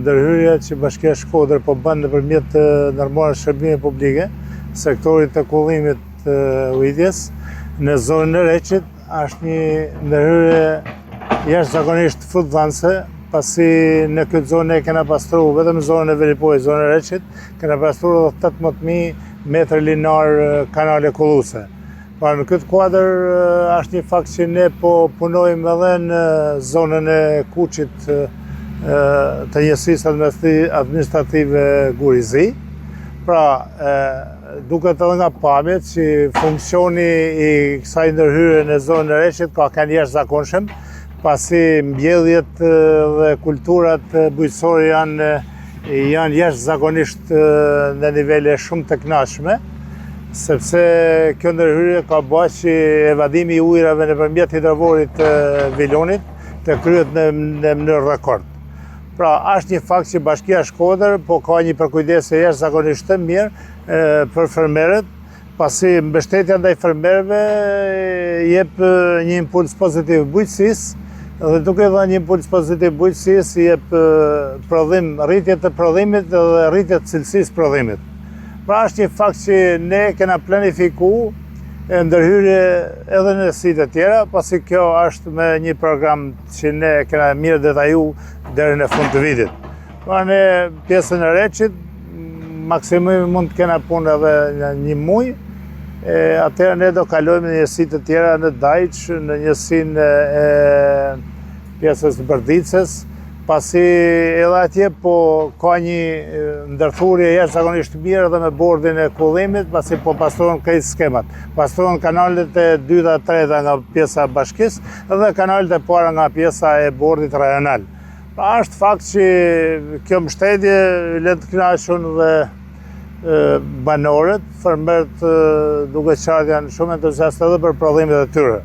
ndërhyrja që Bashkia Shkodër po bën nëpërmjet ndërmarrjes së shërbimeve publike, sektorit të kullimit ujitjes në zonën e Reçit është një ndërhyrje jashtëzakonisht frutdhënëse, pasi në këtë zonë e kena pastruar vetëm zonën e Veripoj, zonën e Reçit, kena pastruar 18.000 metër linar kanale kulluese. Pra në këtë kuadër është një fakt që ne po punojmë edhe në zonën e Kuçit të njësisë administrative Gurizi. Pra, duket edhe nga pamjet që funksioni i kësaj ndërhyrje në zonën e Reçit ka qenë jashtëzakonshëm, pasi mbjelljet dhe kulturat bujqësore janë jashtëzakonisht në nivele shumë të kënaqshme, sepse kjo ndërhyrje ka bërë që evadimi i ujrave nëpërmjet hidrovorit të Vilonit të kryhet në mënyrë rekord. Pra, është një fakt që Bashkia Shkodër po ka një përkujdesje jashtëzakonisht të mirë për fermerët, pasi mbështetja ndaj fermerëve jep një impuls pozitiv bujqësisë, dhe duke dhënë një impuls pozitiv bujqësisë jep prodhim, rritje të prodhimit dhe rritje të cilësisë prodhimit. Pra është një fakt që ne kena planifikuar ndërhyrje edhe në site tjera, pasi kjo është me një program që ne kena mirë detaju deri në fund të vitit. Pra në pjesën e Reçit, maksimumi mund të kena punë edhe në një muaj, atëherë ne do kalojmë në njësi të tjera në Dajç, në njësinë e pjesës Bërdicës, pasi edhe atje po ka një ndërthurje jashtëzakonisht mirë edhe me bordin e kullimit, pasi po pastrohen krejt skemat. Pastrohen kanalet e 2 dhe 3 nga pjesa e bashkisë dhe kanalet e para nga pjesa e bordit rajonal. Pra është fakt që kjo mbështetje le të kënaqur dhe banorët, fermerët duke qartë janë shumë entuziastë edhe për prodhimet e tyre.